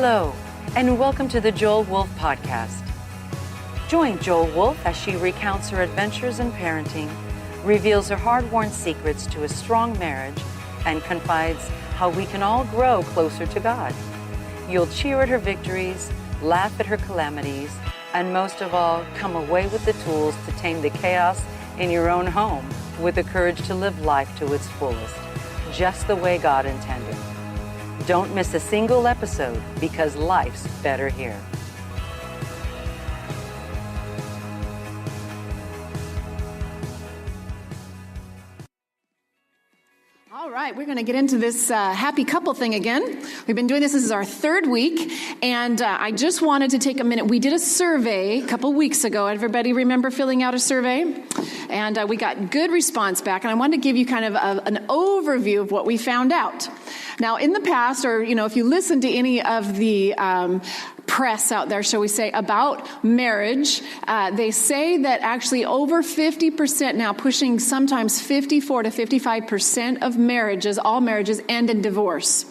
Hello, and welcome to the Joel Wolfe podcast. Join Joel Wolfe as she recounts her adventures in parenting, reveals her hard-won secrets to a strong marriage, and confides how we can all grow closer to God. You'll cheer at her victories, laugh at her calamities, and most of all, come away with the tools to tame the chaos in your own home with the courage to live life to its fullest, just the way God intended. Don't miss a single episode because life's better here. All right, we're going to get into this happy couple thing again. We've been doing this is our third week, and I just wanted to take a minute. We did a survey a couple weeks ago. Everybody remember filling out a survey? And we got good response back, and I wanted to give you kind of an overview of what we found out. Now, in the past, or, if you listen to any of the press out there, shall we say, about marriage, they say that actually over 50% now, pushing sometimes 54 to 55% of marriages, all marriages, end in divorce.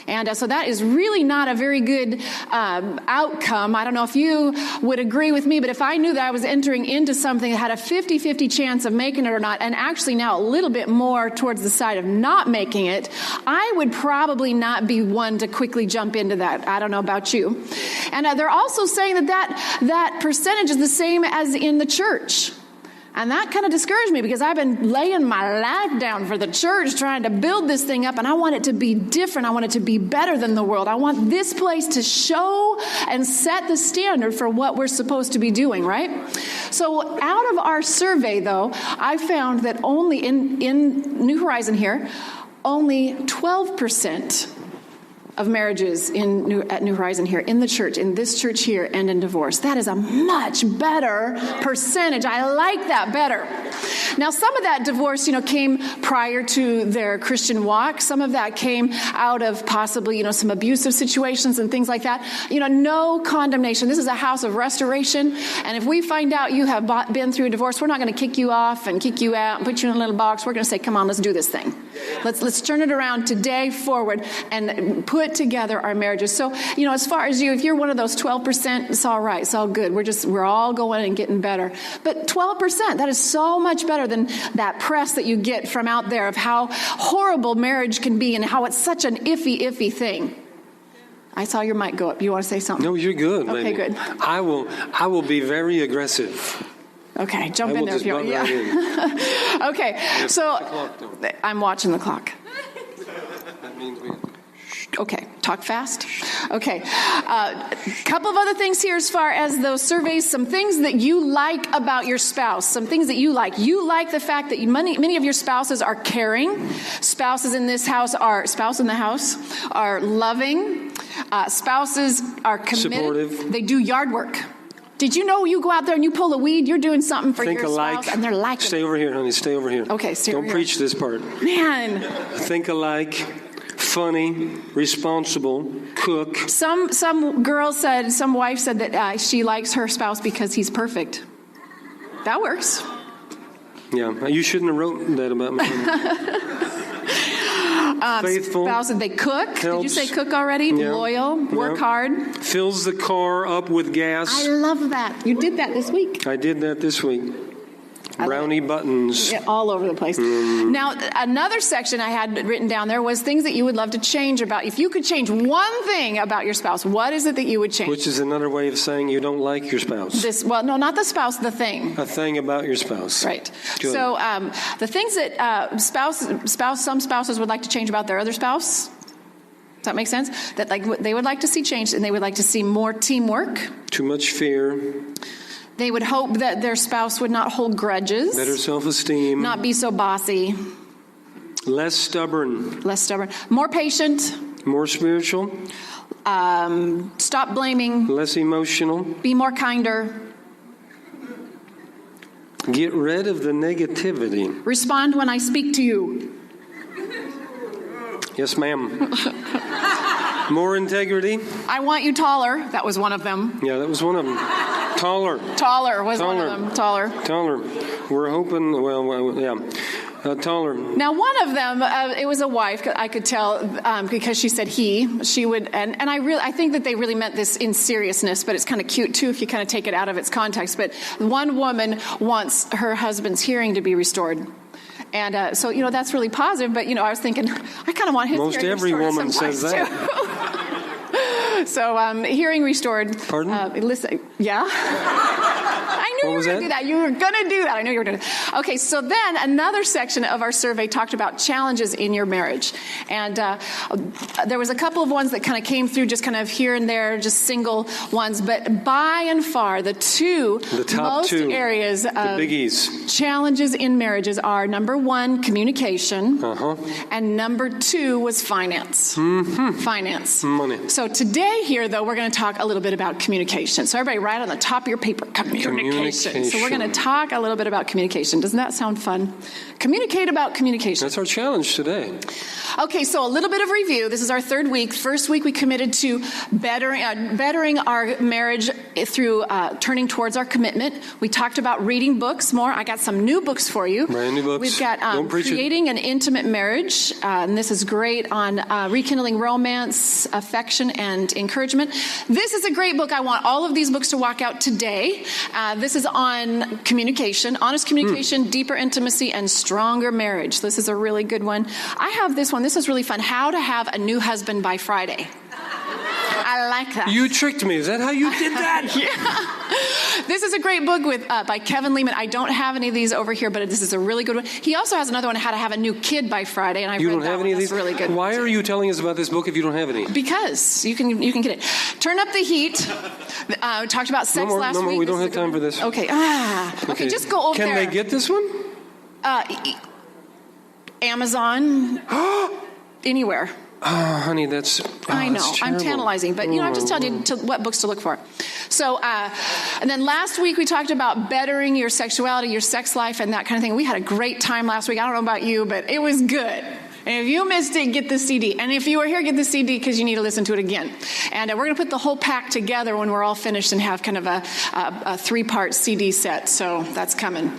And so that is really not a very good outcome. I don't know if you would agree with me, but if I knew that I was entering into something that had a 50-50 chance of making it or not, and actually now a little bit more towards the side of not making it, I would probably not be one to quickly jump into that. I don't know about you. And they're also saying that percentage is the same as in the church. And that kind of discouraged me because I've been laying my life down for the church, trying to build this thing up, and I want it to be different. I want it to be better than the world. I want this place to show and set the standard for what we're supposed to be doing, right? So out of our survey, though, I found that only in New Horizon here, only 12% of marriages at New Horizon here, in the church, in this church here, end in divorce. That is a much better percentage. I like that better. Now, some of that divorce, came prior to their Christian walk. Some of that came out of possibly, some abusive situations and things like that. No condemnation. This is a house of restoration. And if we find out you have been through a divorce, we're not going to kick you off and kick you out and put you in a little box. We're going to say, come on, let's do this thing. Let's turn it around today forward and put together our marriages. So, as far as you, if you're one of those 12%, it's all right. It's all good. We're all going and getting better. But 12%, that is so much better than that press that you get from out there of how horrible marriage can be and how it's such an iffy thing. I saw your mic go up. You want to say something? No, you're good. Okay, lady. Good. I will be very aggressive. Okay, jump in there if you want. Right Yeah. Okay, so I'm watching the clock. That means we. Okay, talk fast. Okay, couple of other things here as far as those surveys. Some things that you like about your spouse. Some things that you like. You like the fact that many of your spouses are caring. Spouses in the house are loving. Spouses are committed. Supportive. They do yard work. Did you know you go out there and you pull a weed, you're doing something for Think your alike. spouse, and they're liking it. Stay over here, honey. Stay over here. Okay, stay over Don't here. preach this part. Man. Think alike, funny, responsible, cook. Some wife said that she likes her spouse because he's perfect. That works. Yeah, you shouldn't have wrote that about me. Faithful. Spouses, they cook. Helps. Did you say cook already? Yeah. Loyal. Work hard. Fills the car up with gas. I love that. You did that this week. I did that this week. Brownie buttons. Yeah, all over the place. Now, another section I had written down there was things that you would love to change about. If you could change one thing about your spouse, what is it that you would change? Which is another way of saying you don't like your spouse. No, not the spouse, the thing. A thing about your spouse. Right. Good. So the things that some spouses would like to change about their other spouse. Does that make sense? That they would like to see change, and they would like to see more teamwork. Too much fear. They would hope that their spouse would not hold grudges. Better self-esteem. Not be so bossy. Less stubborn. More patient. More spiritual. Stop blaming. Less emotional. Be more kinder. Get rid of the negativity. Respond when I speak to you. Yes, ma'am. More integrity. I want you taller. That was one of them. Yeah, that was one of them. Taller. Taller was one of them. Taller. We're hoping, taller. Now, one of them, it was a wife, I could tell, because she said she would, and I think that they really meant this in seriousness, but it's kind of cute too if you kind of take it out of its context. But one woman wants her husband's hearing to be restored. And so, that's really positive, but, I was thinking, I kind of want his Most hearing restored. Most every woman says that. So, hearing restored. Pardon? Listen, yeah? I knew you were going to do that. You were going to do that. I knew you were going to do that. Okay, so then another section of our survey talked about challenges in your marriage. And there was a couple of ones that kind of came through just kind of here and there, just single ones. But by and far, the top two areas of biggies. Challenges in marriages are, number one, communication. And number two was finance. Finance. Money. So today here, though, we're going to talk a little bit about communication. So everybody write on the top of your paper, communication. So we're going to talk a little bit about communication. Doesn't that sound fun? Communicate about communication. That's our challenge today. Okay, so a little bit of review. This is our third week. First week, we committed to bettering our marriage through turning towards our commitment. We talked about reading books more. I got some new books for you. Brand new books. We've got Creating an Intimate Marriage, and this is great on rekindling romance, affection, and encouragement. This is a great book. I want all of these books to walk out today. This is on communication, honest communication, deeper intimacy, and stronger marriage. This is a really good one. I have this one. This is really fun. How to Have a New Husband by Friday. I like that. You tricked me. Is that how you did that? Yeah. This is a great book by Kevin Lehman. I don't have any of these over here, but this is a really good one. He also has another one, How to Have a New Kid by Friday, and I read that one. That's really good. Why are you telling us about this book if you don't have any? Because you can get it. Turn Up the Heat. We talked about sex last week. No more. We don't have time for this. Okay. Okay. Just go over there. Can they get this one? Amazon. Anywhere. Oh, honey, that's... I know. That's I'm tantalizing, but, I'm just telling you what books to look for. So, and then last week we talked about bettering your sexuality, your sex life, and that kind of thing. We had a great time last week. I don't know about you, but it was good. And if you missed it, get the CD. And if you were here, get the CD because you need to listen to it again. And we're going to put the whole pack together when we're all finished and have kind of a three-part CD set. So that's coming.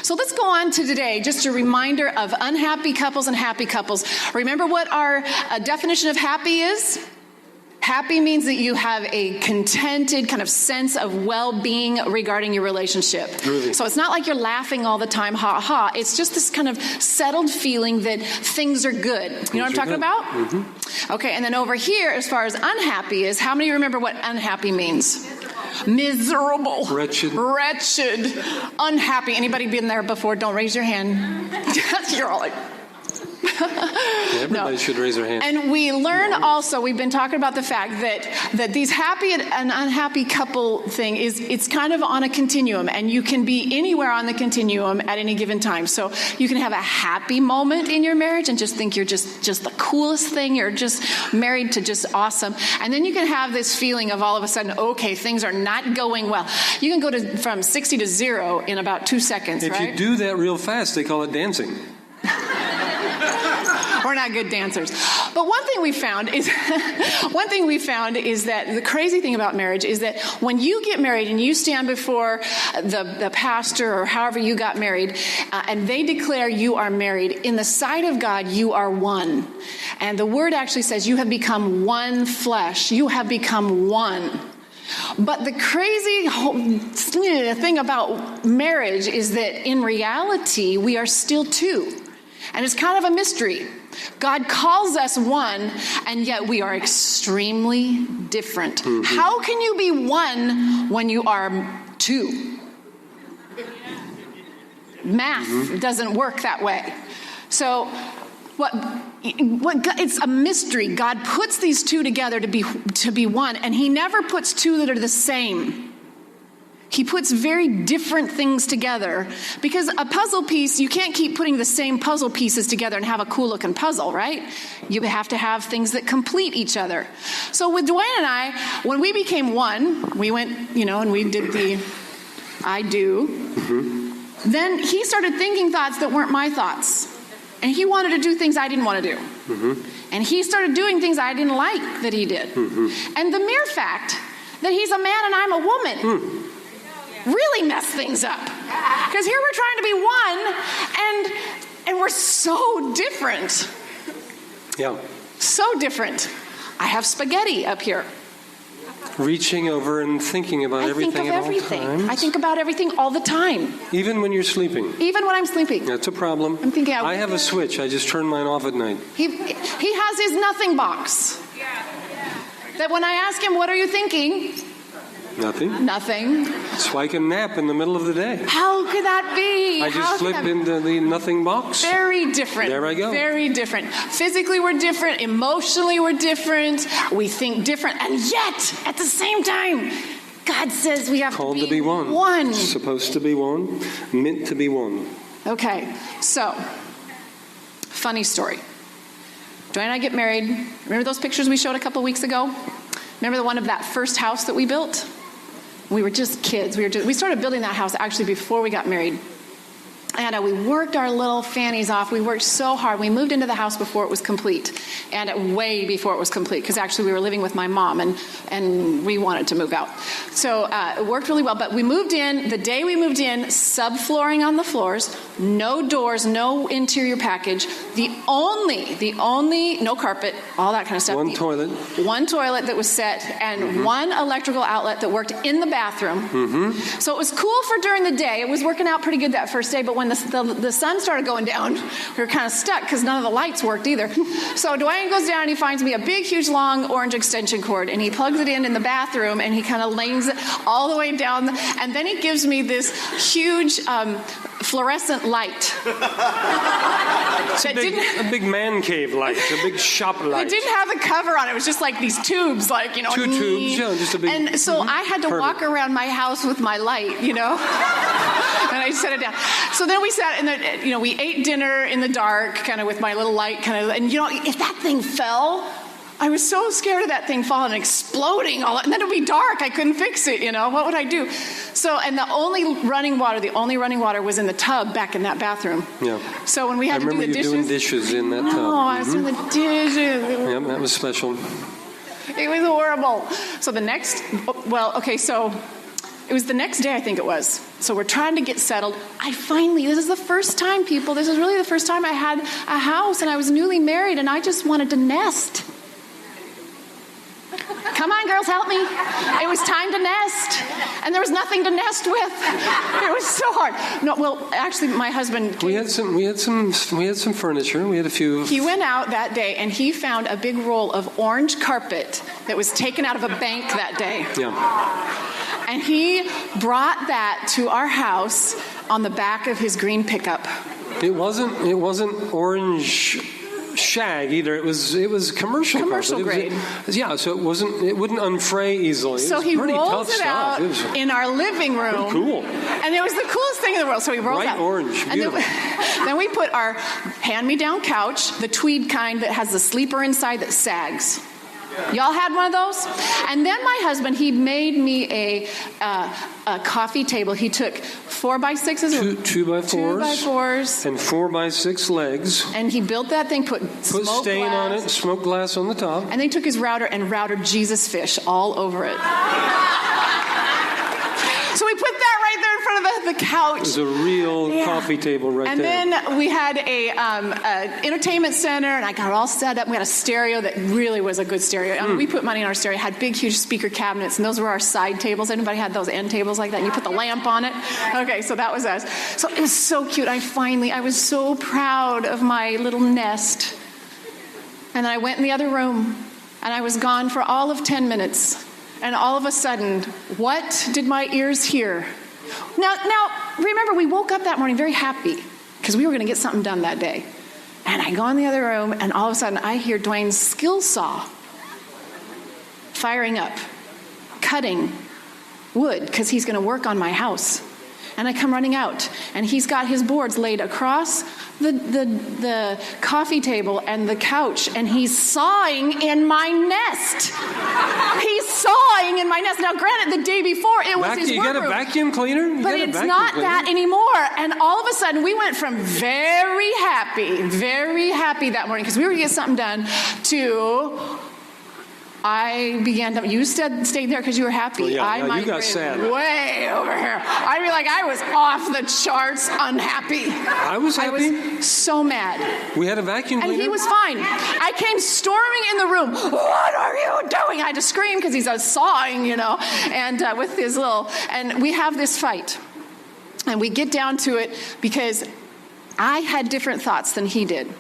So let's go on to today, just a reminder of unhappy couples and happy couples. Remember what our definition of happy is? Happy means that you have a contented kind of sense of well-being regarding your relationship. Really? So it's not like you're laughing all the time, ha ha. It's just this kind of settled feeling that things are good. You know what I'm talking about? Mm-hmm. Okay, and then over here, as far as unhappy is, how many remember what unhappy means? Miserable. Wretched. Unhappy. Anybody been there before? Don't raise your hand. You're all like... Everybody should raise their hand. And we learn also, we've been talking about the fact that these happy and unhappy couple thing it's kind of on a continuum, and you can be anywhere on the continuum at any given time. So you can have a happy moment in your marriage and just think you're just the coolest thing. You're just married to just awesome. And then you can have this feeling of all of a sudden, okay, things are not going well. You can go from 60 to 0 in about 2 seconds, right? If you do that real fast, they call it dancing. We're not good dancers. But one thing we found is that the crazy thing about marriage is that when you get married and you stand before the pastor or however you got married, and they declare you are married, in the sight of God, you are one. And the word actually says you have become one flesh. You have become one. But the crazy thing about marriage is that in reality, we are still two. And it's kind of a mystery. God calls us one, and yet we are extremely different. Mm-hmm. How can you be one when you are two? Math doesn't work that way. So it's a mystery. God puts these two together to be one, and he never puts two that are the same. He puts very different things together, because a puzzle piece, you can't keep putting the same puzzle pieces together and have a cool looking puzzle, right? You have to have things that complete each other. So with Dwain and I, when we became one, we went, and we did the I do. Mm-hmm. Then he started thinking thoughts that weren't my thoughts. And he wanted to do things I didn't want to do. Mm-hmm. And he started doing things I didn't like that he did. Mm-hmm. And the mere fact that he's a man and I'm a woman. Really mess things up. Because here we're trying to be one, and we're so different. Yeah. So different. I have spaghetti up here. Reaching over and thinking about everything at all times. I think about everything all the time. Even when you're sleeping. Even when I'm sleeping. That's a problem. I'm thinking. I have a switch. I just turn mine off at night. He has his nothing box. That when I ask him, what are you thinking? Nothing. Nothing. So I can nap in the middle of the day. How could that be? I just flip into the nothing box. Very different. There I go. Very different. Physically we're different. Emotionally we're different. We think different. And yet, at the same time, God says we have Called to be one. Supposed to be one. Meant to be one. Okay, so, funny story. Dwain and I get married. Remember those pictures we showed a couple weeks ago? Remember the one of that first house that we built? We were just kids. We started building that house actually before we got married. And we worked our little fannies off. We worked so hard. We moved into the house before it was complete, and way before it was complete, because actually we were living with my mom, and we wanted to move out. So it worked really well. But we moved in. The day we moved in, subflooring on the floors, no doors, no interior package. The only, no carpet, all that kind of stuff. One toilet. One toilet that was set, and one electrical outlet that worked in the bathroom. So it was cool for during the day. It was working out pretty good that first day, but when the sun started going down, we were kind of stuck because none of the lights worked either. So Dwain goes down and he finds me a big, huge, long orange extension cord, and he plugs it in the bathroom, and he kind of lanes it all the way down, and then he gives me this huge fluorescent light. A big man cave light, a big shop light. It didn't have the cover on it. It was just like these tubes, like, Two tubes, yeah, just a big. And so I had to walk around my house with my light, and I set it down. So then we sat and we ate dinner in the dark, kind of with my little light, and if that thing fell, I was so scared of that thing falling and exploding and then it would be dark. I couldn't fix it, What would I do? So, and the only running water was in the tub back in that bathroom. Yeah. So when we had to do the dishes. I remember you doing dishes in that tub. Oh, I was doing the dishes. Yeah, that was special. It was horrible. So it was the next day, I think it was. So we're trying to get settled. This is the first time, people, this is really the first time I had a house, and I was newly married, and I just wanted to nest. Come on, girls, help me. It was time to nest. And there was nothing to nest with. It was so hard. No, well, actually, my husband We had some furniture. We had a few. He went out that day and he found a big roll of orange carpet that was taken out of a bank that day. Yeah. And he brought that to our house on the back of his green pickup. It wasn't orange shag either. It was commercial grade. So it wouldn't unfray easily. So he rolls it out in our living room. Cool. And it was the coolest thing in the world. So he rolls bright out. Orange, beautiful. And then we put our hand-me-down couch, the tweed kind that has the sleeper inside that sags. Y'all had one of those? And then my husband, he made me a coffee table. He took 4x6s. 2x4s. And 4x6 legs. And he built that thing, put smoke stain glass on it, smoke glass on the top. And then he took his router and routed Jesus fish all over it. So we put that right there in front of the couch. It was a real coffee table right there. And then we had a entertainment center, and I got it all set up. We had a stereo that really was a good stereo. We put money in our stereo. It had big, huge speaker cabinets, and those were our side tables. Anybody had those end tables like that? And you put the lamp on it. Okay, so that was us. So it was so cute. I was so proud of my little nest. And I went in the other room, and I was gone for all of 10 minutes. And all of a sudden, what did my ears hear? Now, remember, we woke up that morning very happy because we were going to get something done that day. And I go in the other room, and all of a sudden, I hear Dwain's skill saw firing up, cutting wood because he's going to work on my house. And I come running out, and he's got his boards laid across the coffee table and the couch, and he's sawing in my nest. He's sawing in my nest. Now, granted, the day before, it was his workroom. You got a vacuum cleaner? But it's not that anymore. And all of a sudden, we went from very happy that morning, because we were going to get something done, to... I began to, you stayed there because you were happy. Well, yeah, I you got migrated sad. way over here. I mean, like, I was off the charts unhappy. I was happy. I was so mad. We had a vacuum And cleaner. he was fine. I came storming in the room. What are you doing? I had to scream because he's sawing, and with his and we have this fight. And we get down to it because I had different thoughts than he did.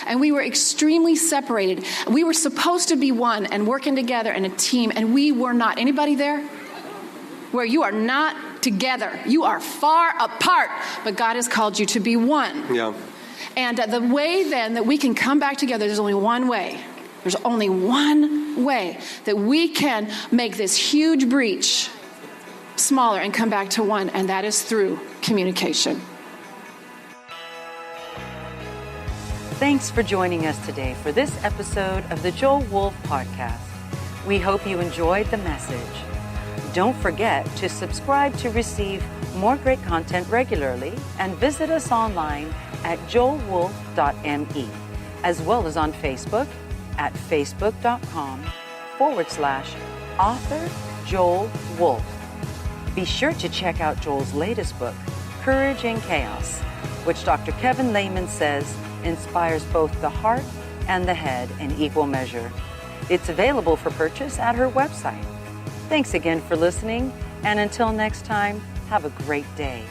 And we were extremely separated. We were supposed to be one and working together in a team, and we were not. Anybody there? Where you are not together. You are far apart, but God has called you to be one. Yeah. And the way then that we can come back together, there's only one way. There's only one way that we can make this huge breach smaller and come back to one, and that is through communication. Thanks for joining us today for this episode of the Joel Wolfe Podcast. We hope you enjoyed the message. Don't forget to subscribe to receive more great content regularly and visit us online at joelwolfe.me, as well as on Facebook at facebook.com/author Joel Wolfe. Be sure to check out Joel's latest book, Courage in Chaos, which Dr. Kevin Lehman says inspires both the heart and the head in equal measure. It's available for purchase at her website. Thanks again for listening, and until next time, have a great day.